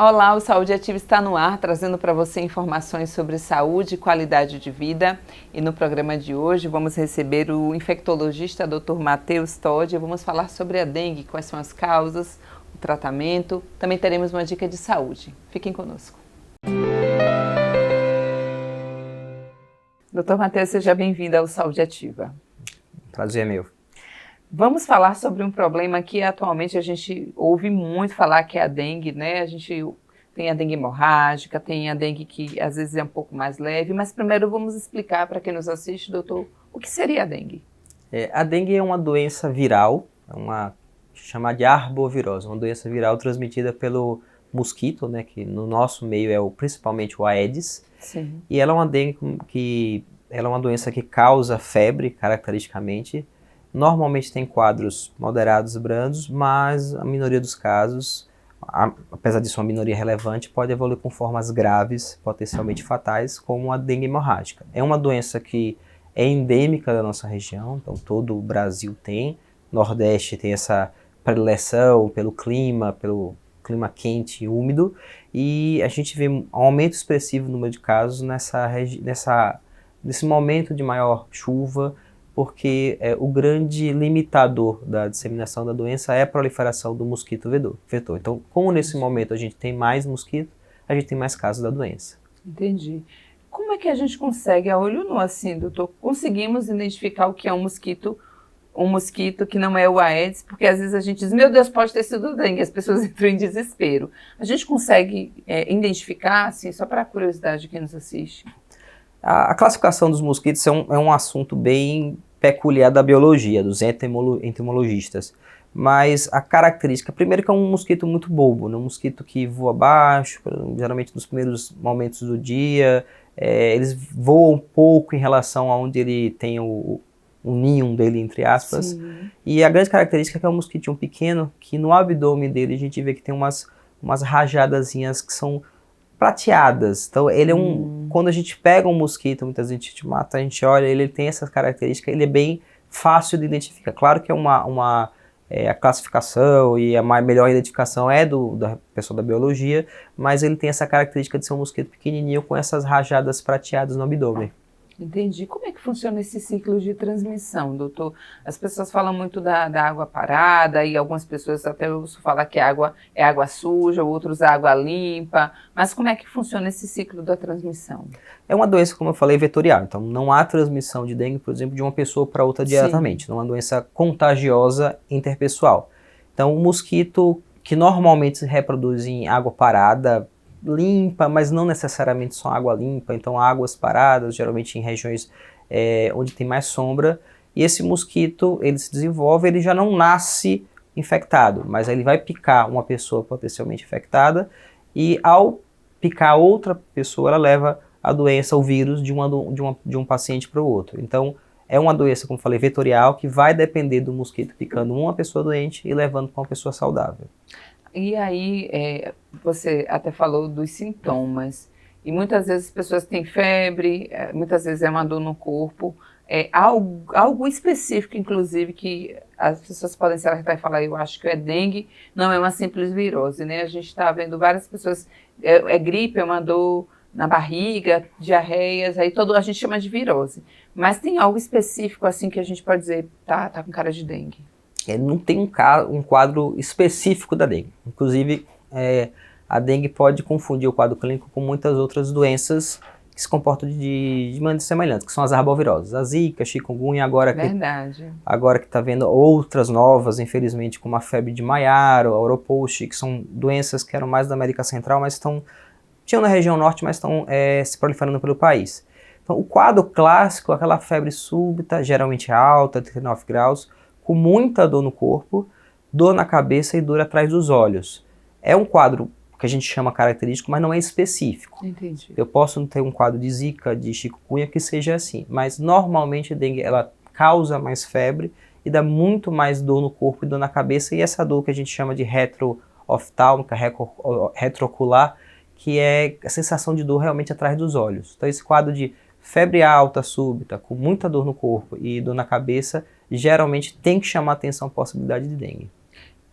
Olá, o Saúde Ativa está no ar, trazendo para você informações sobre saúde e qualidade de vida. E no programa de hoje vamos receber o infectologista Dr. Matheus Todi. Vamos falar sobre a dengue, quais são as causas, o tratamento. Também teremos uma dica de saúde. Fiquem conosco. Dr. Matheus, seja bem-vindo ao Saúde Ativa. Prazer é meu. Vamos falar sobre um problema que atualmente a gente ouve muito falar, que é a dengue, né? A gente tem a dengue hemorrágica, tem a dengue que às vezes é um pouco mais leve, mas primeiro vamos explicar para quem nos assiste, doutor, o que seria a dengue? A dengue é uma doença viral, chamada de arbovirose, uma doença viral transmitida pelo mosquito, né? Que no nosso meio é principalmente o Aedes. Sim. E ela é uma dengue ela é uma doença que causa febre, caracteristicamente. Normalmente tem quadros moderados e brandos, mas a minoria dos casos, apesar de ser uma minoria relevante, pode evoluir com formas graves, potencialmente fatais, como a dengue hemorrágica. É uma doença que é endêmica da nossa região, então todo o Brasil tem. Nordeste tem essa predileção pelo clima quente e úmido, e a gente vê um aumento expressivo no número de casos nesse momento de maior chuva, porque o grande limitador da disseminação da doença é a proliferação do mosquito vetor. Então, como nesse momento a gente tem mais mosquito, a gente tem mais casos da doença. Entendi. Como é que a gente consegue, a olho nu assim, doutor, conseguimos identificar o que é um mosquito que não é o Aedes, porque às vezes a gente diz, meu Deus, pode ter sido dengue, as pessoas entram em desespero. A gente consegue identificar, assim, só para a curiosidade de quem nos assiste? A classificação dos mosquitos é um assunto bem peculiar da biologia, dos entomologistas. Mas a característica, primeiro que é um mosquito muito bobo, né? Um mosquito que voa baixo, geralmente nos primeiros momentos do dia, eles voam pouco em relação a onde ele tem o ninho dele, entre aspas. Sim. E a grande característica é que é um mosquitinho pequeno, que no abdômen dele a gente vê que tem umas rajadazinhas que são prateadas. Então ele quando a gente pega um mosquito, muitas vezes a gente mata, a gente olha, ele tem essa característica, ele é bem fácil de identificar. Claro que a classificação e a melhor identificação é da pessoa da biologia, mas ele tem essa característica de ser um mosquito pequenininho com essas rajadas prateadas no abdômen. Entendi. Como é que funciona esse ciclo de transmissão, doutor? As pessoas falam muito da água parada e algumas pessoas até ouço falar que a água é água suja, outros água limpa, mas como é que funciona esse ciclo da transmissão? É uma doença, como eu falei, vetorial, então não há transmissão de dengue, por exemplo, de uma pessoa para outra diretamente, não é uma doença contagiosa interpessoal. Então o mosquito que normalmente se reproduz em água parada, limpa, mas não necessariamente só água limpa, então águas paradas, geralmente em regiões onde tem mais sombra, e esse mosquito, ele se desenvolve, ele já não nasce infectado, mas ele vai picar uma pessoa potencialmente infectada, e ao picar outra pessoa, ela leva a doença, o vírus, de um paciente para o outro. Então, é uma doença, como falei, vetorial, que vai depender do mosquito picando uma pessoa doente e levando para uma pessoa saudável. E aí, você até falou dos sintomas, e muitas vezes as pessoas têm febre, muitas vezes é uma dor no corpo, algo específico, inclusive, que as pessoas podem se alertar e falar, eu acho que é dengue, não é uma simples virose, né? A gente está vendo várias pessoas, gripe, é uma dor na barriga, diarreias, aí a gente chama de virose. Mas tem algo específico, assim, que a gente pode dizer, tá com cara de dengue? Não tem um quadro específico da dengue. Inclusive, a dengue pode confundir o quadro clínico com muitas outras doenças que se comportam de maneira semelhante, que são as arboviroses. A zika, chikungunya, agora que está vendo outras novas, infelizmente, como a febre de Maiaro, a Oropost, que são doenças que eram mais da América Central, mas tinham na região norte, mas estão se proliferando pelo país. Então, o quadro clássico é aquela febre súbita, geralmente alta, 39 graus, com muita dor no corpo, dor na cabeça e dor atrás dos olhos. É um quadro que a gente chama característico, mas não é específico. Entendi. Eu posso ter um quadro de zika, de chikungunya, que seja assim, mas normalmente a dengue ela causa mais febre e dá muito mais dor no corpo e dor na cabeça, e essa dor que a gente chama de retrooftálmica, retroocular, que é a sensação de dor realmente atrás dos olhos. Então esse quadro de febre alta, súbita, com muita dor no corpo e dor na cabeça, geralmente tem que chamar atenção a possibilidade de dengue.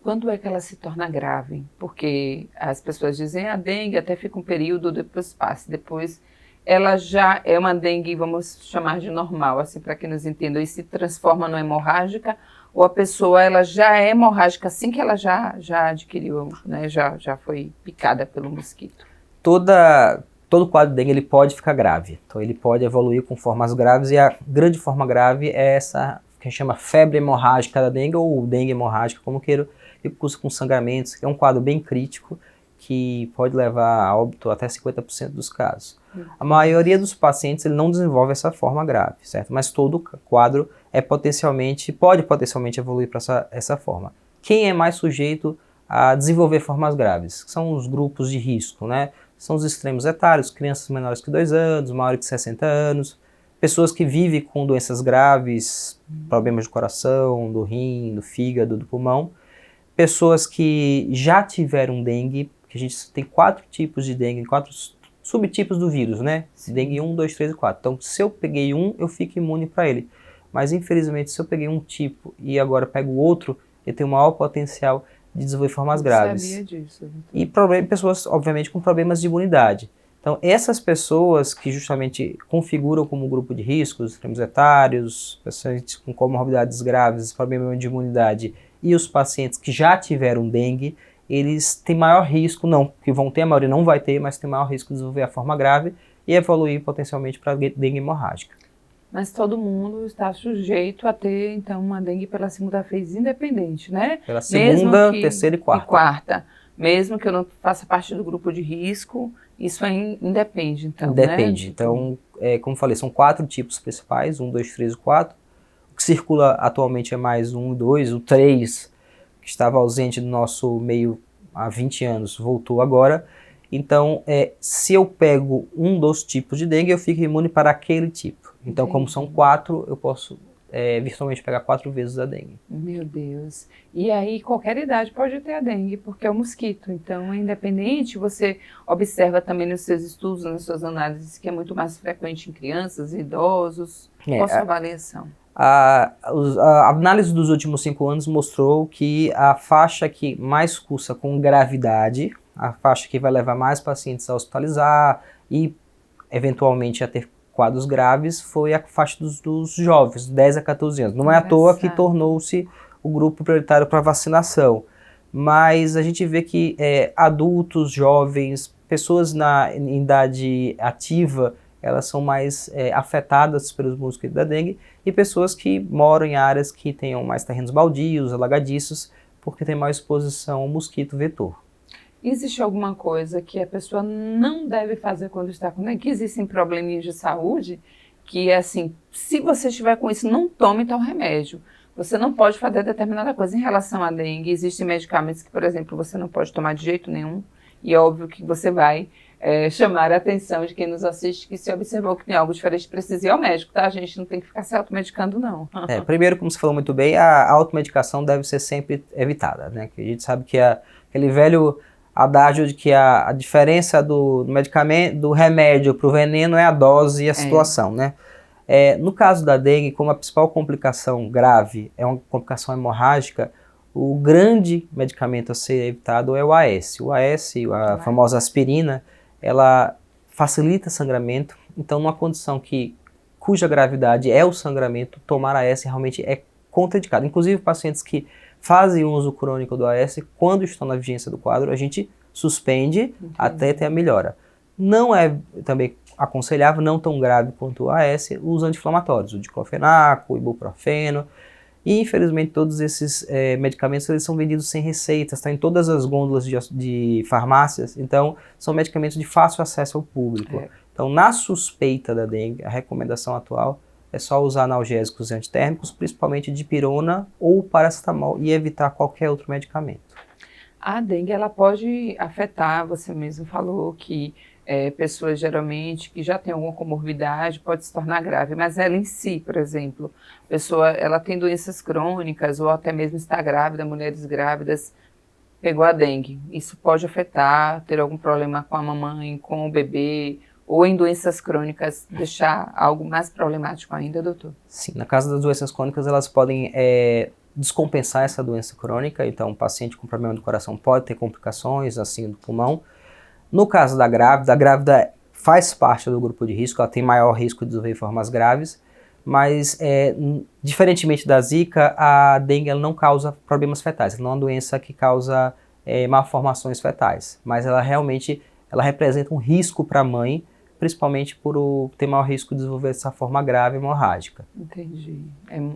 quando é que ela se torna grave? Porque as pessoas dizem a dengue até fica um período, depois passa, depois ela já é uma dengue, vamos chamar de normal, assim, para que nos entendam, e se transforma numa hemorrágica, ou a pessoa ela já é hemorrágica assim que ela já adquiriu, né, já foi picada pelo mosquito. Todo quadro de dengue ele pode ficar grave, então ele pode evoluir com formas graves, e a grande forma grave é essa que a gente chama febre hemorrágica da dengue, ou dengue hemorrágica, como queira, que cursa com sangramentos, que é um quadro bem crítico, que pode levar a óbito até 50% dos casos. A maioria dos pacientes ele não desenvolve essa forma grave, certo? Mas todo quadro pode potencialmente evoluir para essa forma. Quem é mais sujeito a desenvolver formas graves? São os grupos de risco, né? São os extremos etários, crianças menores que 2 anos, maiores que 60 anos, pessoas que vivem com doenças graves, problemas de coração, do rim, do fígado, do pulmão, pessoas que já tiveram dengue, que a gente tem 4 tipos de dengue, 4 subtipos do vírus, né? Sim. Dengue 1, 2, 3 e 4. Então, se eu peguei um, eu fico imune para ele. Mas, infelizmente, se eu peguei um tipo e agora pego outro, eu tenho maior potencial de desenvolver formas graves. Eu sabia disso. E pessoas, obviamente, com problemas de imunidade. Então, essas pessoas que justamente configuram como grupo de riscos, extremos etários, pacientes com comorbidades graves, problemas de imunidade, e os pacientes que já tiveram dengue, eles têm maior risco, não, que vão ter, a maioria não vai ter, mas tem maior risco de desenvolver a forma grave e evoluir potencialmente para dengue hemorrágica. Mas todo mundo está sujeito a ter, então, uma dengue pela segunda vez independente, né? Pela segunda, terceira e quarta. Mesmo que eu não faça parte do grupo de risco, isso aí independe, então, Depende. Né? Então, como eu falei, são 4 tipos principais, 1, 2, 3 e 4. O que circula atualmente é mais 1, 2, o 3, que estava ausente do nosso meio há 20 anos, voltou agora. Então, se eu pego um dos tipos de dengue, eu fico imune para aquele tipo. Então, como são 4, eu posso virtualmente pegar 4 vezes a dengue. Meu Deus. E aí, qualquer idade pode ter a dengue, porque é o mosquito. Então, é independente, você observa também nos seus estudos, nas suas análises, que é muito mais frequente em crianças e idosos. Qual a sua avaliação? A análise dos últimos 5 anos mostrou que a faixa que mais cursa com gravidade, a faixa que vai levar mais pacientes a hospitalizar e eventualmente a ter quadros graves, foi a faixa dos jovens, 10 a 14 anos. Não é à toa que tornou-se o grupo prioritário para vacinação. Mas a gente vê que adultos, jovens, pessoas em idade ativa, elas são mais afetadas pelos mosquitos da dengue, e pessoas que moram em áreas que tenham mais terrenos baldios, alagadiços, porque tem mais exposição ao mosquito vetor. Existe alguma coisa que a pessoa não deve fazer quando está com dengue? Que existem probleminhas de saúde que, assim, se você estiver com isso, não tome tal remédio. Você não pode fazer determinada coisa em relação à dengue. Existem medicamentos que, por exemplo, você não pode tomar de jeito nenhum, e é óbvio que você vai chamar a atenção de quem nos assiste, que se observou que tem algo diferente, precisa ir ao médico, tá? A gente não tem que ficar se automedicando, não. Primeiro, como você falou muito bem, a automedicação deve ser sempre evitada, né? Que a gente sabe que aquele velho adágio de que a diferença do medicamento, do remédio para o veneno é a dose e a situação, né? No caso da dengue, como a principal complicação grave é uma complicação hemorrágica, o grande medicamento a ser evitado é o AS. O AS, a famosa aspirina, ela facilita sangramento, então numa condição cuja gravidade é o sangramento, tomar AS realmente é contraindicado. Inclusive pacientes que fazem uso crônico do AS, quando estão na vigência do quadro, a gente suspende até ter a melhora. Não é também aconselhável, não tão grave quanto o AS, os anti-inflamatórios, o diclofenaco, o ibuprofeno, e infelizmente todos esses medicamentos eles são vendidos sem receita, estão em todas as gôndolas de farmácias, então são medicamentos de fácil acesso ao público. Então, na suspeita da dengue, a recomendação atual é só usar analgésicos e antitérmicos, principalmente dipirona ou paracetamol, e evitar qualquer outro medicamento. A dengue, ela pode afetar, você mesmo falou que pessoas geralmente que já têm alguma comorbidade pode se tornar grave, mas ela em si, por exemplo, a pessoa ela tem doenças crônicas ou até mesmo está grávida, mulheres grávidas, pegou a dengue. Isso pode afetar, ter algum problema com a mamãe, com o bebê, ou em doenças crônicas deixar algo mais problemático ainda, doutor? Sim, na caso das doenças crônicas, elas podem descompensar essa doença crônica. Então, um paciente com problema do coração pode ter complicações, assim, do pulmão. No caso da grávida, a grávida faz parte do grupo de risco, ela tem maior risco de desenvolver formas graves, mas, diferentemente da zika, a dengue ela não causa problemas fetais, ela não é uma doença que causa malformações fetais, mas ela realmente representa um risco para a mãe, principalmente por ter maior risco de desenvolver essa forma grave hemorrágica. Entendi.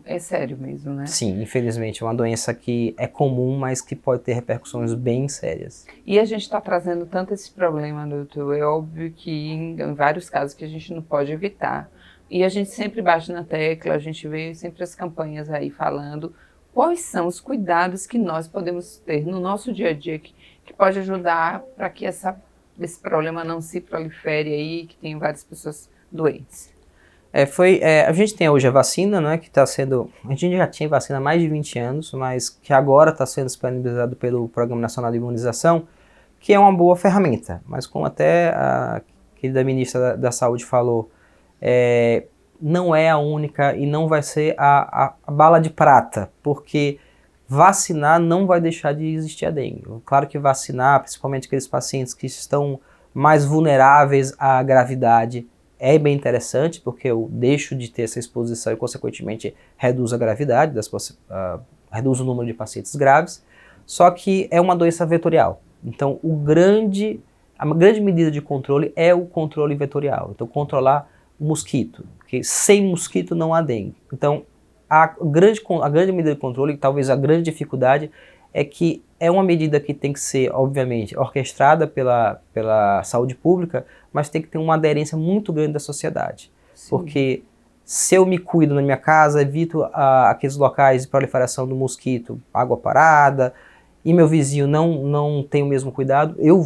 É sério mesmo, né? Sim, infelizmente é uma doença que é comum, mas que pode ter repercussões bem sérias. E a gente está trazendo tanto esse problema, doutor, é óbvio que em vários casos que a gente não pode evitar. E a gente sempre bate na tecla, a gente vê sempre as campanhas aí falando quais são os cuidados que nós podemos ter no nosso dia a dia que pode ajudar para que esse problema não se prolifere aí, que tem várias pessoas doentes. A gente tem hoje a vacina, né, que está sendo... A gente já tinha vacina há mais de 20 anos, mas que agora está sendo disponibilizado pelo Programa Nacional de Imunização, que é uma boa ferramenta. Mas como até a querida ministra da Saúde falou, não é a única e não vai ser a bala de prata, porque vacinar não vai deixar de existir a dengue. Claro que vacinar, principalmente aqueles pacientes que estão mais vulneráveis à gravidade, é bem interessante, porque eu deixo de ter essa exposição e, consequentemente, reduz a gravidade, reduz o número de pacientes graves, só que é uma doença vetorial. Então, a grande medida de controle é o controle vetorial. Então, controlar o mosquito, porque sem mosquito não há dengue. Então, a grande medida de controle, talvez a grande dificuldade, é que é uma medida que tem que ser, obviamente, orquestrada pela saúde pública, mas tem que ter uma aderência muito grande da sociedade. Sim. Porque se eu me cuido na minha casa, evito aqueles locais de proliferação do mosquito, água parada, e meu vizinho não tem o mesmo cuidado, eu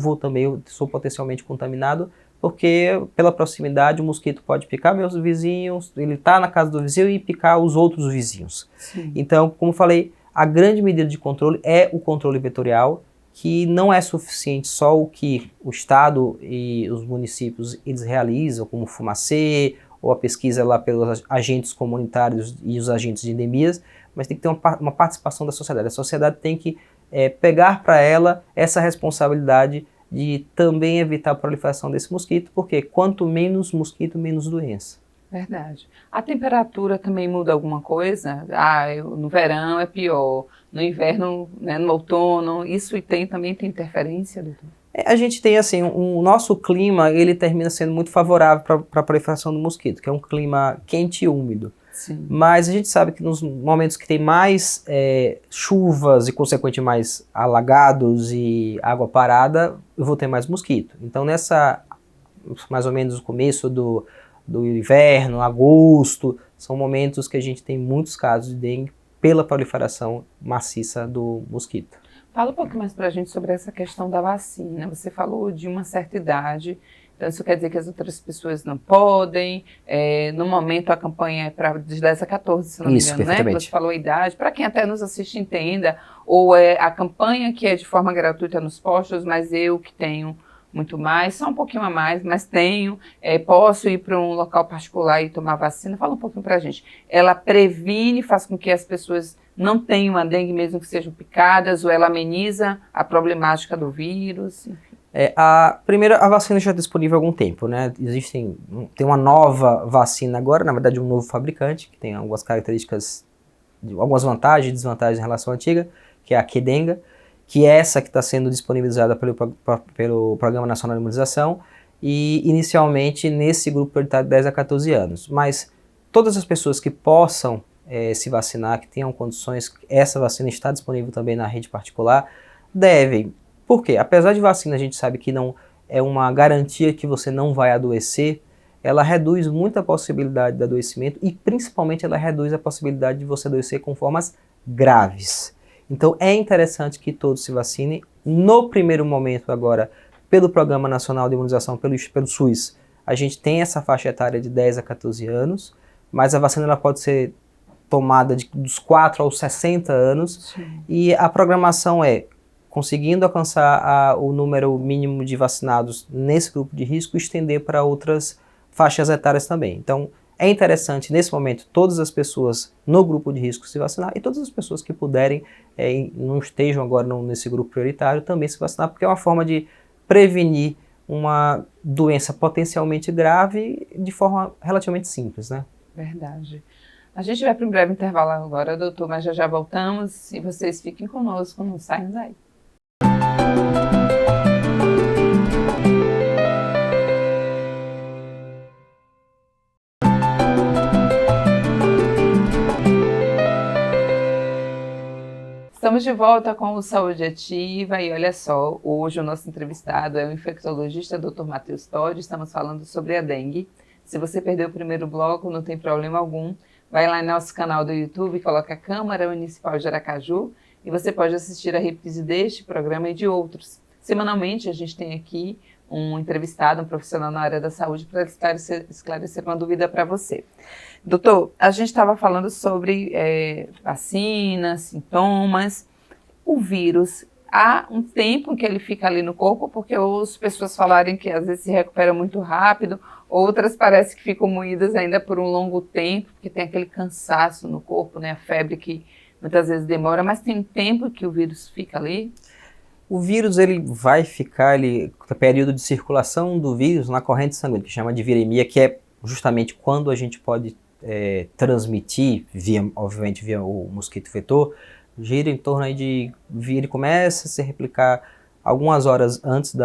sou potencialmente contaminado, porque pela proximidade o mosquito pode picar meus vizinhos, ele está na casa do vizinho e picar os outros vizinhos. Sim. Então, como falei, a grande medida de controle é o controle vetorial, que não é suficiente só o que o Estado e os municípios eles realizam, como o Fumacê, ou a pesquisa lá pelos agentes comunitários e os agentes de endemias, mas tem que ter uma participação da sociedade. A sociedade tem que pegar para ela essa responsabilidade de também evitar a proliferação desse mosquito, porque quanto menos mosquito, menos doença. Verdade. A temperatura também muda alguma coisa? No verão é pior, no inverno, né, no outono, isso também tem interferência, doutor? A gente tem assim, o nosso clima, ele termina sendo muito favorável para a proliferação do mosquito, que é um clima quente e úmido. Sim. Mas a gente sabe que nos momentos que tem mais chuvas e, consequentemente, mais alagados e água parada, eu vou ter mais mosquito. Então, mais ou menos no começo do inverno, agosto, são momentos que a gente tem muitos casos de dengue pela proliferação maciça do mosquito. Fala um pouco mais para a gente sobre essa questão da vacina. Você falou de uma certa idade, então isso quer dizer que as outras pessoas não podem. No momento a campanha é de 10 a 14, se não me engano, né? Você falou a idade, para quem até nos assiste entenda, ou é a campanha que é de forma gratuita nos postos, mas eu que tenho muito mais, só um pouquinho a mais, mas posso ir para um local particular e tomar vacina. Fala um pouquinho para a gente. Ela previne, faz com que as pessoas não tenham a dengue mesmo que sejam picadas, ou ela ameniza a problemática do vírus? Enfim. A vacina já é disponível há algum tempo, né? Tem uma nova vacina agora, na verdade um novo fabricante, que tem algumas características, algumas vantagens e desvantagens em relação à antiga, que é a Qdenga, que é essa que está sendo disponibilizada pelo Programa Nacional de Imunização, e inicialmente nesse grupo prioritário de 10 a 14 anos. Mas todas as pessoas que possam se vacinar, que tenham condições, essa vacina está disponível também na rede particular, devem. Por quê? Apesar de vacina a gente sabe que não é uma garantia que você não vai adoecer, ela reduz muito a possibilidade de adoecimento e principalmente ela reduz a possibilidade de você adoecer com formas graves. Então é interessante que todos se vacinem. No primeiro momento agora, pelo Programa Nacional de Imunização, pelo SUS, a gente tem essa faixa etária de 10 a 14 anos, mas a vacina ela pode ser tomada dos 4 aos 60 anos. Sim. E a programação conseguindo alcançar o número mínimo de vacinados nesse grupo de risco, estender para outras faixas etárias também. Então é interessante, nesse momento, todas as pessoas no grupo de risco se vacinar e todas as pessoas que puderem, não estejam agora nesse grupo prioritário, também se vacinar, porque é uma forma de prevenir uma doença potencialmente grave de forma relativamente simples, né? Verdade. A gente vai para um breve intervalo agora, doutor, mas já voltamos e vocês fiquem conosco, não saiam daí. Estamos de volta com o Saúde Ativa e olha só, hoje o nosso entrevistado é o infectologista Dr. Matheus Todi, estamos falando sobre a dengue. Se você perdeu o primeiro bloco, não tem problema algum, vai lá no nosso canal do YouTube, coloca a Câmara Municipal de Aracaju e você pode assistir a reprise deste programa e de outros. Semanalmente a gente tem aqui um entrevistado, um profissional na área da saúde para esclarecer uma dúvida para você. Doutor, a gente estava falando sobre vacinas, sintomas. O vírus, há um tempo que ele fica ali no corpo, porque as pessoas falarem que às vezes se recupera muito rápido, outras parece que ficam moídas ainda por um longo tempo, porque tem aquele cansaço no corpo, né? A febre que muitas vezes demora, mas tem um tempo que o vírus fica ali. O vírus ele vai ficar, o período de circulação do vírus na corrente sanguínea, que chama de viremia, que é justamente quando a gente pode transmitir, obviamente via o mosquito vetor, gira em torno aí ele começa a se replicar algumas horas antes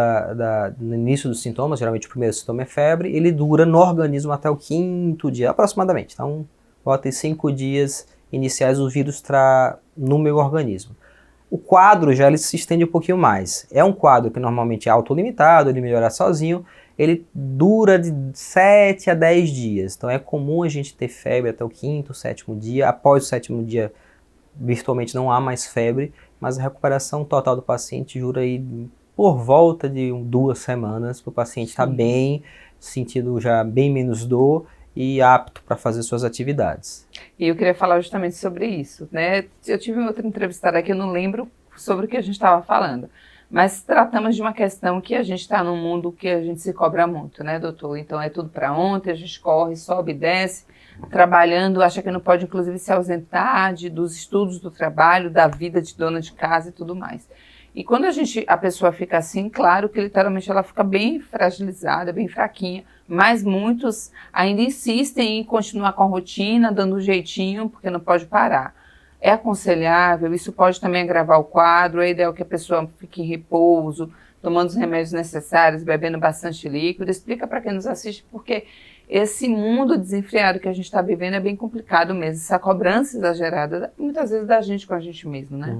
no início dos sintomas, geralmente o primeiro sintoma é febre, ele dura no organismo até o 5º dia, aproximadamente. Então, bota em 5 dias iniciais o vírus está no meu organismo. O quadro já ele se estende um pouquinho mais. É um quadro que normalmente é autolimitado, ele melhora sozinho, ele dura de 7 a 10 dias. Então é comum a gente ter febre até o 5º, 7º dia. Após o 7º dia, virtualmente não há mais febre, mas a recuperação total do paciente dura aí por volta de 2 semanas, para o paciente estar bem, sentindo já bem menos dor e apto para fazer suas atividades. E eu queria falar justamente sobre isso, né? Eu tive outra entrevistada aqui, eu não lembro sobre o que a gente estava falando, mas tratamos de uma questão que a gente está num mundo que a gente se cobra muito, né, doutor? Então é tudo para ontem, a gente corre, sobe e desce, trabalhando, acha que não pode inclusive se ausentar dos estudos do trabalho, da vida de dona de casa e tudo mais. E quando a pessoa fica assim, claro que literalmente ela fica bem fragilizada, bem fraquinha, mas muitos ainda insistem em continuar com a rotina, dando um jeitinho, porque não pode parar. É aconselhável, isso pode também agravar o quadro, é ideal que a pessoa fique em repouso, tomando os remédios necessários, bebendo bastante líquido. Explica para quem nos assiste, porque esse mundo desenfreado que a gente está vivendo é bem complicado mesmo, essa cobrança exagerada, muitas vezes da gente com a gente mesmo, né?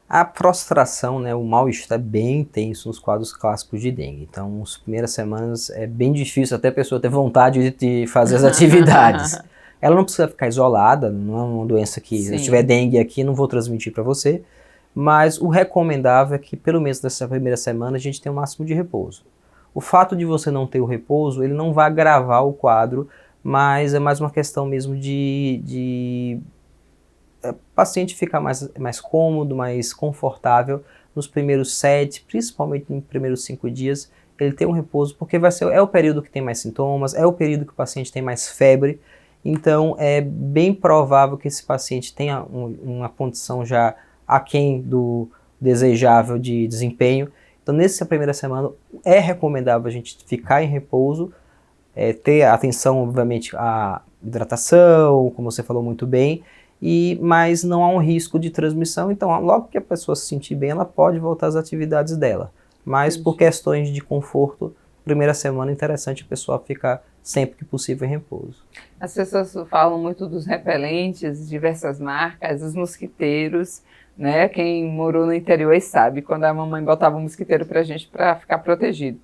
A prostração, né, o mal-estar é bem intenso nos quadros clássicos de dengue. Então, as primeiras semanas é bem difícil até a pessoa ter vontade de fazer as atividades. Ela não precisa ficar isolada, não é uma doença que, se eu tiver dengue aqui, não vou transmitir para você. Mas o recomendável é que, pelo menos nessa primeira semana, a gente tenha o máximo de repouso. O fato de você não ter o repouso, ele não vai agravar o quadro, mas é mais uma questão mesmo de o paciente ficar mais cômodo, mais confortável nos primeiros 7, principalmente nos primeiros 5 dias, ele tem um repouso, porque é o período que tem mais sintomas, é o período que o paciente tem mais febre, então é bem provável que esse paciente tenha uma condição já aquém do desejável de desempenho. Então nessa primeira semana é recomendável a gente ficar em repouso, ter atenção obviamente à hidratação, como você falou muito bem, mas não há um risco de transmissão, então logo que a pessoa se sentir bem, ela pode voltar às atividades dela. Mas por questões de conforto, primeira semana é interessante a pessoa ficar sempre que possível em repouso. As pessoas falam muito dos repelentes, diversas marcas, os mosquiteiros, né? Quem morou no interior sabe, quando a mamãe botava um mosquiteiro pra gente para ficar protegido.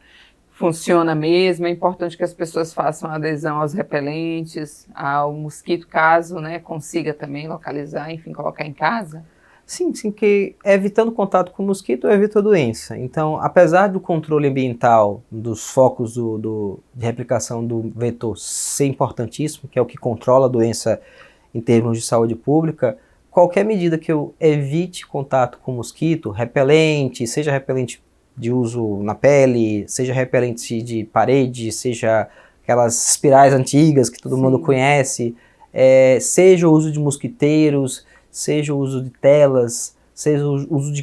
Funciona mesmo, é importante que as pessoas façam adesão aos repelentes, ao mosquito, caso, né, consiga também localizar, enfim, colocar em casa? Sim, que evitando contato com o mosquito, evita a doença. Então, apesar do controle ambiental dos focos de replicação do vetor ser importantíssimo, que é o que controla a doença em termos de saúde pública, qualquer medida que eu evite contato com o mosquito, repelente, seja repelente de uso na pele, seja repelente de parede, seja aquelas espirais antigas que todo mundo conhece, seja o uso de mosquiteiros, seja o uso de telas, seja o uso de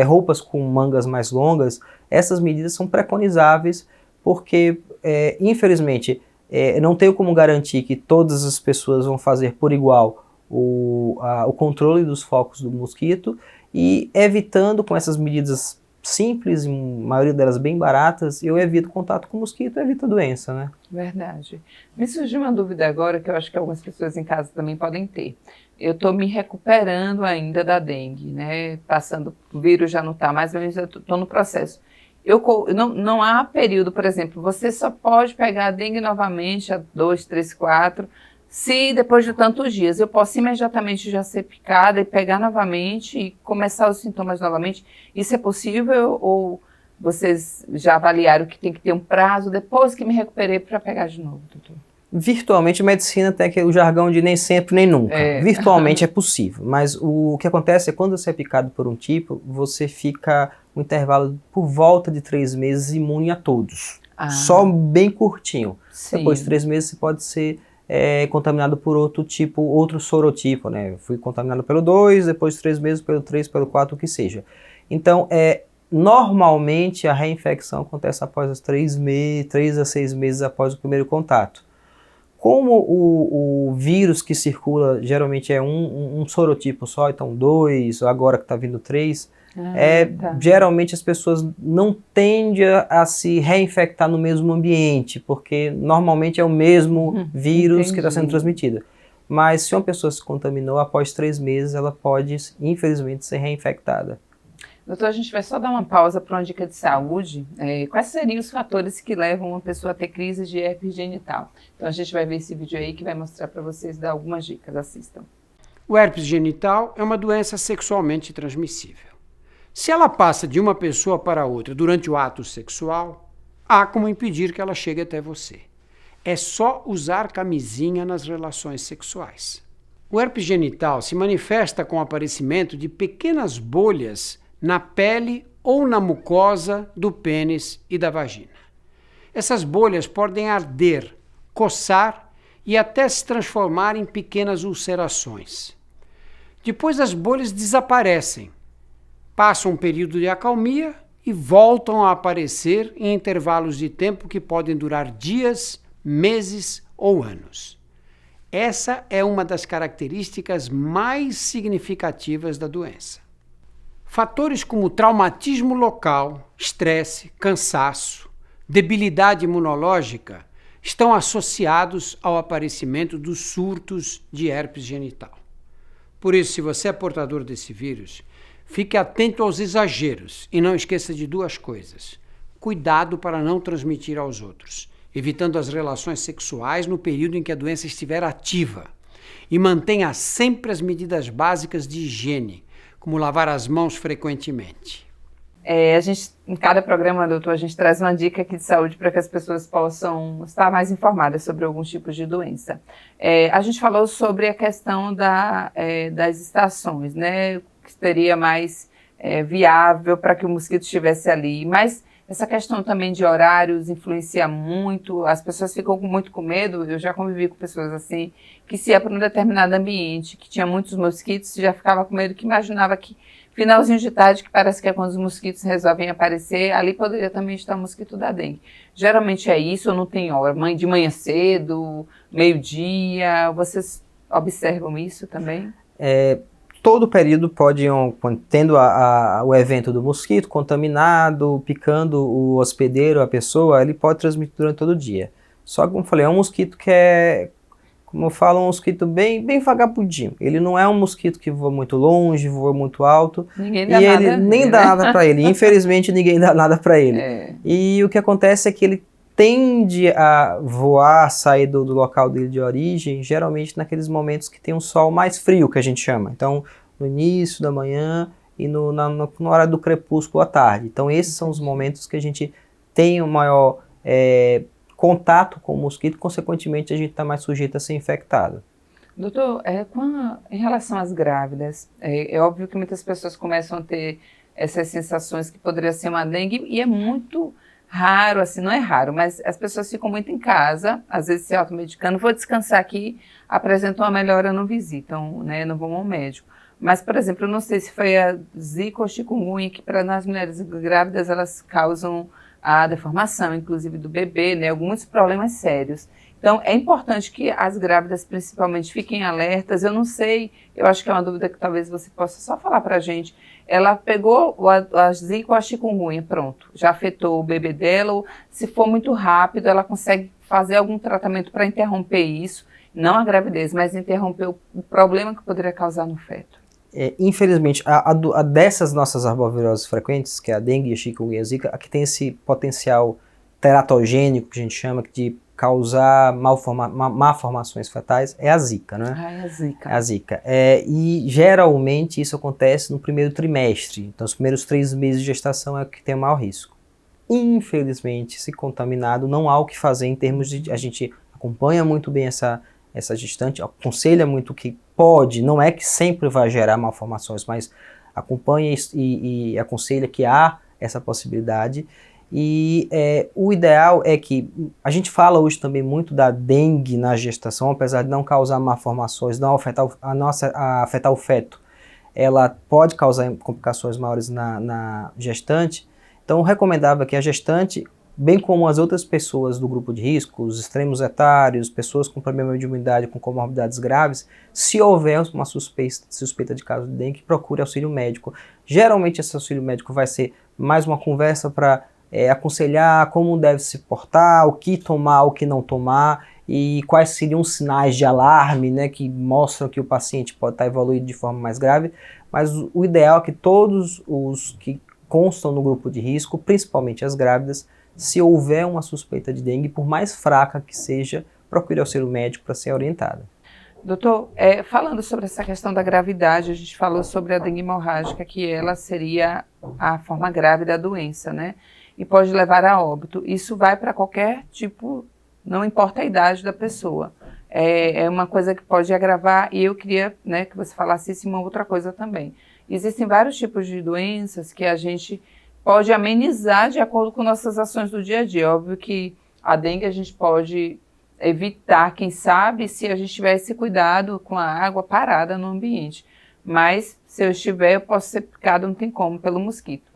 roupas com mangas mais longas, essas medidas são preconizáveis porque, infelizmente, não tenho como garantir que todas as pessoas vão fazer por igual o controle dos focos do mosquito e evitando com essas medidas simples, em maioria delas bem baratas, eu evito contato com o mosquito, evito a doença, né? Verdade. Me surgiu uma dúvida agora que eu acho que algumas pessoas em casa também podem ter. Eu estou me recuperando ainda da dengue, né? Passando, o vírus já não está mais, mas eu estou no processo. Não há período, por exemplo, você só pode pegar a dengue novamente a 2, 3, 4, se depois de tantos dias eu posso imediatamente já ser picada e pegar novamente e começar os sintomas novamente. Isso é possível ou vocês já avaliaram que tem que ter um prazo depois que me recuperei para pegar de novo, doutor? Virtualmente, a medicina tem o jargão de nem sempre, nem nunca. Virtualmente é possível, mas o que acontece é quando você é picado por um tipo, você fica um intervalo por volta de 3 meses imune a todos. Só bem curtinho. Sim. Depois de 3 meses você pode ser contaminado por outro tipo, outro sorotipo, né? Fui contaminado pelo 2, depois de 3 meses pelo 3, pelo 4, o que seja. Então, normalmente a reinfecção acontece após 3 a 6 meses após o primeiro contato. Como o vírus que circula geralmente é um sorotipo só, então 2, agora que está vindo 3, geralmente as pessoas não tendem a se reinfectar no mesmo ambiente, porque normalmente é o mesmo vírus que está sendo transmitido. Mas se uma pessoa se contaminou, após 3 meses ela pode, infelizmente, ser reinfectada. Doutor, a gente vai só dar uma pausa para uma dica de saúde. Quais seriam os fatores que levam uma pessoa a ter crise de herpes genital? Então a gente vai ver esse vídeo aí que vai mostrar para vocês, dar algumas dicas, assistam. O herpes genital é uma doença sexualmente transmissível. Se ela passa de uma pessoa para outra durante o ato sexual, há como impedir que ela chegue até você. É só usar camisinha nas relações sexuais. O herpes genital se manifesta com o aparecimento de pequenas bolhas na pele ou na mucosa do pênis e da vagina. Essas bolhas podem arder, coçar e até se transformar em pequenas ulcerações. Depois as bolhas desaparecem, passam um período de acalmia e voltam a aparecer em intervalos de tempo que podem durar dias, meses ou anos. Essa é uma das características mais significativas da doença. Fatores como traumatismo local, estresse, cansaço, debilidade imunológica estão associados ao aparecimento dos surtos de herpes genital. Por isso, se você é portador desse vírus, fique atento aos exageros e não esqueça de 2 coisas. Cuidado para não transmitir aos outros, evitando as relações sexuais no período em que a doença estiver ativa. E mantenha sempre as medidas básicas de higiene, como lavar as mãos frequentemente. A gente, em cada programa, doutor, a gente traz uma dica aqui de saúde para que as pessoas possam estar mais informadas sobre alguns tipos de doença. A gente falou sobre a questão das estações, né? Que seria mais viável para que o mosquito estivesse ali, mas essa questão também de horários influencia muito, as pessoas ficam muito com medo, eu já convivi com pessoas assim, que se ia para um determinado ambiente, que tinha muitos mosquitos, já ficava com medo, que imaginava que finalzinho de tarde, que parece que é quando os mosquitos resolvem aparecer, ali poderia também estar o mosquito da dengue. Geralmente é isso, ou não tem hora, de manhã cedo, meio-dia, vocês observam isso também? Todo período pode, tendo o evento do mosquito contaminado, picando o hospedeiro, a pessoa, ele pode transmitir durante todo o dia. Só que, como eu falei, é um mosquito que como eu falo, um mosquito bem vagabundinho. Ele não é um mosquito que voa muito longe, voa muito alto. Ninguém dá nada, ele nem dá nada para ele. Infelizmente, ninguém dá nada para ele. E o que acontece é que ele tende a voar, sair do local dele de origem, geralmente naqueles momentos que tem um sol mais frio, que a gente chama. Então, no início da manhã e na hora do crepúsculo à tarde. Então, esses são os momentos que a gente tem o maior contato com o mosquito, consequentemente, a gente está mais sujeito a ser infectado. Doutor, em relação às grávidas, é óbvio que muitas pessoas começam a ter essas sensações que poderia ser uma dengue e é muito raro, assim, não é raro, mas as pessoas ficam muito em casa, às vezes se automedicando, vou descansar aqui, apresentam uma melhora, não visitam, né, não vão ao médico. Mas, por exemplo, eu não sei se foi a zika ou chikungunya, que para nós mulheres grávidas elas causam a deformação, inclusive do bebê, né, alguns problemas sérios. Então, é importante que as grávidas, principalmente, fiquem alertas. Eu não sei, eu acho que é uma dúvida que talvez você possa só falar para a gente. Ela pegou a zika ou a chikungunya, pronto, já afetou o bebê dela, ou se for muito rápido, ela consegue fazer algum tratamento para interromper isso, não a gravidez, mas interromper o problema que poderia causar no feto. Infelizmente, a dessas nossas arboviroses frequentes, que é a dengue, a chikungunya e a zika, a que tem esse potencial teratogênico, que a gente chama, de causar malformações fetais, é a zika, né? Ah, é a zika. É a zika. E geralmente isso acontece no primeiro trimestre, então os primeiros 3 meses de gestação é o que tem o maior risco. Infelizmente, se contaminado, não há o que fazer em termos de... A gente acompanha muito bem essa gestante, aconselha muito que pode, não é que sempre vai gerar malformações, mas acompanha e aconselha que há essa possibilidade. E o ideal é que, a gente fala hoje também muito da dengue na gestação, apesar de não causar malformações, não afetar o feto, ela pode causar complicações maiores na gestante. Então, recomendável que a gestante, bem como as outras pessoas do grupo de risco, os extremos etários, pessoas com problema de imunidade, com comorbidades graves, se houver uma suspeita de caso de dengue, procure auxílio médico. Geralmente esse auxílio médico vai ser mais uma conversa para aconselhar como deve se portar, o que tomar, o que não tomar, e quais seriam os sinais de alarme, né, que mostram que o paciente pode estar evoluindo de forma mais grave. Mas o ideal é que todos os que constam no grupo de risco, principalmente as grávidas, se houver uma suspeita de dengue, por mais fraca que seja, procure auxílio médico para ser orientada. Doutor, falando sobre essa questão da gravidade, a gente falou sobre a dengue hemorrágica, que ela seria a forma grave da doença, né? E pode levar a óbito. Isso vai para qualquer tipo, não importa a idade da pessoa. É uma coisa que pode agravar, e eu queria, né, que você falasse isso, uma outra coisa também. Existem vários tipos de doenças que a gente pode amenizar de acordo com nossas ações do dia a dia. Óbvio que a dengue a gente pode evitar, quem sabe, se a gente tiver esse cuidado com a água parada no ambiente. Mas, se eu estiver, eu posso ser picado, não tem como, pelo mosquito.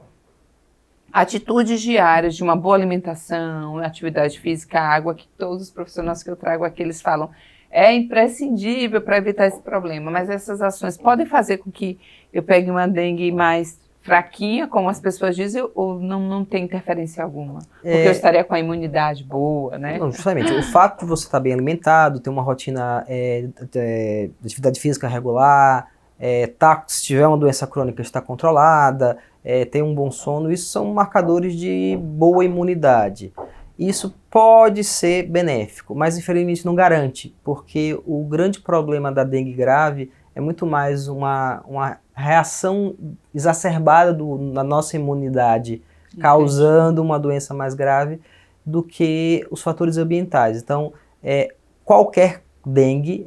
Atitudes diárias de uma boa alimentação, atividade física, água, que todos os profissionais que eu trago aqui, eles falam, é imprescindível para evitar esse problema. Mas essas ações podem fazer com que eu pegue uma dengue mais fraquinha, como as pessoas dizem, ou não tem interferência alguma? Porque eu estaria com a imunidade boa, né? Não, justamente, o fato de você estar bem alimentado, ter uma rotina de atividade física regular, se tiver uma doença crônica, estar controlada, ter um bom sono, isso são marcadores de boa imunidade. Isso pode ser benéfico, mas infelizmente não garante, porque o grande problema da dengue grave é muito mais uma reação exacerbada da nossa imunidade, causando uma doença mais grave do que os fatores ambientais. Então, qualquer dengue,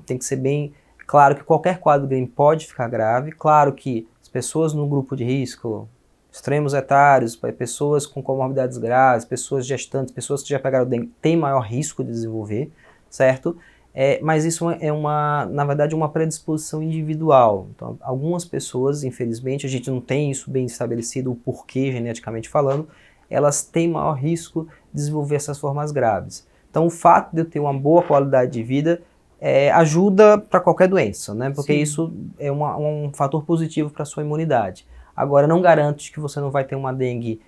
tem que ser bem claro que qualquer quadro de dengue pode ficar grave. Claro que as pessoas no grupo de risco, extremos etários, pessoas com comorbidades graves, pessoas gestantes, pessoas que já pegaram dengue, têm maior risco de desenvolver, certo? Mas isso na verdade, uma predisposição individual. Então, algumas pessoas, infelizmente, a gente não tem isso bem estabelecido, o porquê, geneticamente falando, elas têm maior risco de desenvolver essas formas graves. Então, o fato de eu ter uma boa qualidade de vida ajuda para qualquer doença, né? Porque Sim. Isso é um fator positivo para a sua imunidade. Agora, não garante que você não vai ter uma dengue,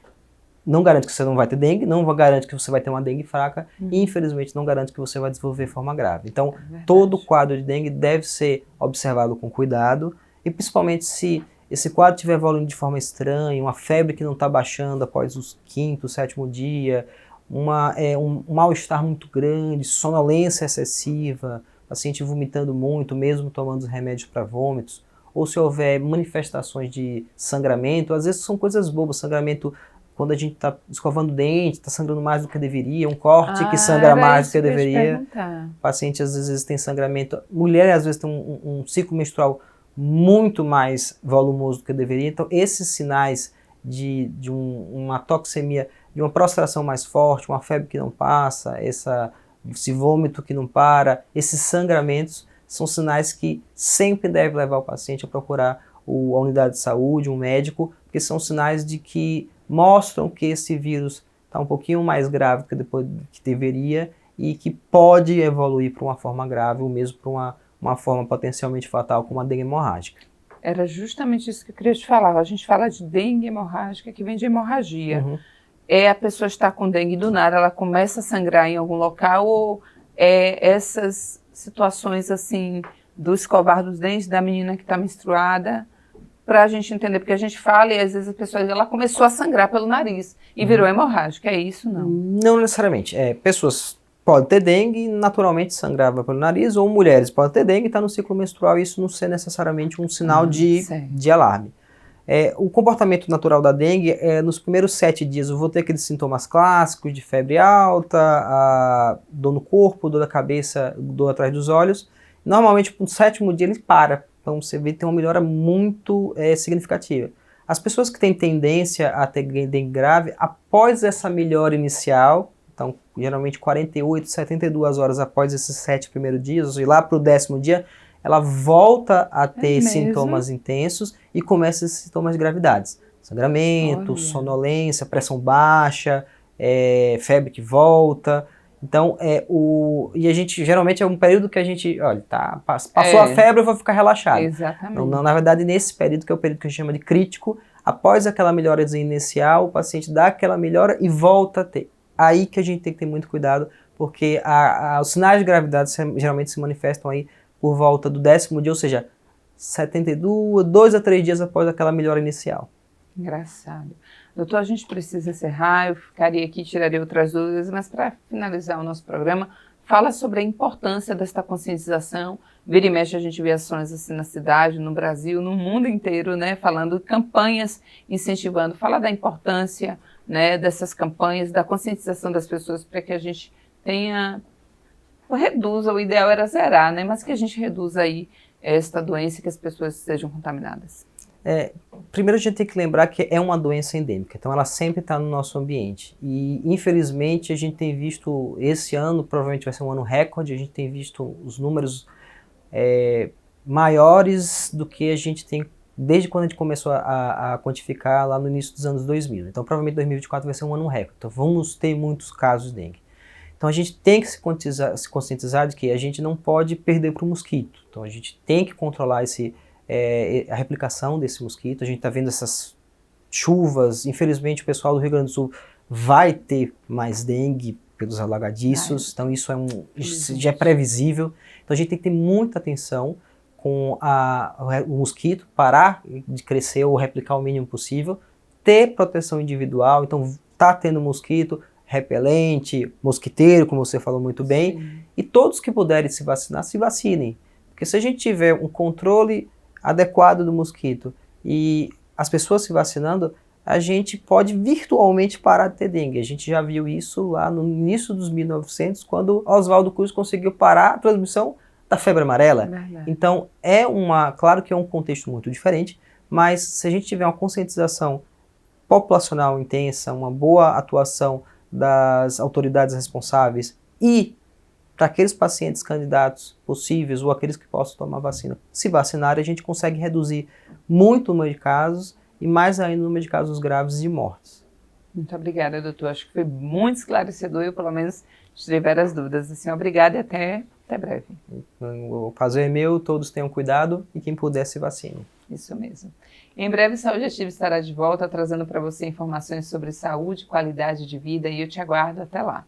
não garante que você não vai ter dengue, não garante que você vai ter uma dengue fraca, e infelizmente não garante que você vai desenvolver forma grave. Então, todo quadro de dengue deve ser observado com cuidado, e principalmente se esse quadro estiver evoluindo de forma estranha, uma febre que não está baixando após o 5º, 7º dia, um mal-estar muito grande, sonolência excessiva, paciente vomitando muito, mesmo tomando remédios para vômitos, ou se houver manifestações de sangramento, às vezes são coisas bobas, sangramento quando a gente está escovando o dente, está sangrando mais do que deveria, um corte que sangra mais do que deveria. O paciente às vezes tem sangramento, mulher às vezes tem um ciclo menstrual muito mais volumoso do que deveria, então esses sinais de uma toxemia de uma prostração mais forte, uma febre que não passa, esse vômito que não para, esses sangramentos, são sinais que sempre deve levar o paciente a procurar a unidade de saúde, um médico, porque são sinais de que mostram que esse vírus está um pouquinho mais grave do que depois que deveria e que pode evoluir para uma forma grave ou mesmo para uma forma potencialmente fatal como a dengue hemorrágica. Era justamente isso que eu queria te falar. A gente fala de dengue hemorrágica, que vem de hemorragia. Uhum. A pessoa está com dengue do nada, ela começa a sangrar em algum local, ou essas situações assim, do escovar dos dentes da menina que está menstruada, para a gente entender, porque a gente fala e às vezes a pessoa ela começou a sangrar pelo nariz e virou hemorrágica, é isso? Não? Não necessariamente. Pessoas podem ter dengue, naturalmente sangrava pelo nariz, ou mulheres podem ter dengue e está no ciclo menstrual, e isso não ser necessariamente um sinal de alarme. O comportamento natural da dengue nos primeiros 7 dias eu vou ter aqueles sintomas clássicos de febre alta, dor no corpo, dor da cabeça, dor atrás dos olhos. Normalmente no 7º dia ele para, então você vê que tem uma melhora muito significativa. As pessoas que têm tendência a ter dengue grave, após essa melhora inicial, então geralmente 48, 72 horas após esses 7 primeiros dias, e lá para o 10º dia, ela volta a ter sintomas intensos e começa esses sintomas de gravidades. Sangramento, sonolência, pressão baixa, febre que volta. Então, e a gente, geralmente é um período que a gente, olha, passou a febre, eu vou ficar relaxado. Exatamente. Então, na verdade, nesse período, que é o período que a gente chama de crítico, após aquela melhora inicial, o paciente dá aquela melhora e volta a ter. Aí que a gente tem que ter muito cuidado, porque os sinais de gravidade geralmente se manifestam aí por volta do 10º dia, ou seja, 2 a 3 dias após aquela melhora inicial. Engraçado. Doutor, a gente precisa encerrar, eu ficaria aqui, tiraria outras dúvidas, mas para finalizar o nosso programa, fala sobre a importância desta conscientização. Vira e mexe a gente vê ações assim na cidade, no Brasil, no mundo inteiro, né, falando campanhas, incentivando, fala da importância, né, dessas campanhas, da conscientização das pessoas para que a gente reduza, o ideal era zerar, né, mas que a gente reduza aí esta doença e que as pessoas sejam contaminadas. Primeiro a gente tem que lembrar que é uma doença endêmica, então ela sempre está no nosso ambiente e infelizmente a gente tem visto, esse ano provavelmente vai ser um ano recorde, a gente tem visto os números maiores do que a gente tem desde quando a gente começou a quantificar lá no início dos anos 2000, então provavelmente 2024 vai ser um ano recorde, então vamos ter muitos casos de dengue. Então a gente tem que se conscientizar de que a gente não pode perder para o mosquito, então a gente tem que controlar a replicação desse mosquito. A gente está vendo essas chuvas, infelizmente o pessoal do Rio Grande do Sul vai ter mais dengue pelos alagadiços, então isso já é previsível. Então a gente tem que ter muita atenção com o mosquito, parar de crescer ou replicar o mínimo possível, ter proteção individual, então tá tendo mosquito, repelente, mosquiteiro, como você falou muito bem, sim, e todos que puderem se vacinar, se vacinem, porque se a gente tiver um controle adequado do mosquito e as pessoas se vacinando, a gente pode virtualmente parar de ter dengue. A gente já viu isso lá no início dos 1900, quando Oswaldo Cruz conseguiu parar a transmissão da febre amarela. Então, claro que é um contexto muito diferente, mas se a gente tiver uma conscientização populacional intensa, uma boa atuação das autoridades responsáveis e para aqueles pacientes candidatos possíveis ou aqueles que possam tomar vacina, se vacinarem, a gente consegue reduzir muito o número de casos e mais ainda o número de casos graves e de mortes. Muito obrigada, doutor. Acho que foi muito esclarecedor e eu, pelo menos, tirei várias dúvidas. Assim, obrigada e até breve. O prazer é meu, todos tenham cuidado e quem puder se vacine. Isso mesmo. Em breve, Saúde Ativa estará de volta, trazendo para você informações sobre saúde, qualidade de vida, e eu te aguardo até lá.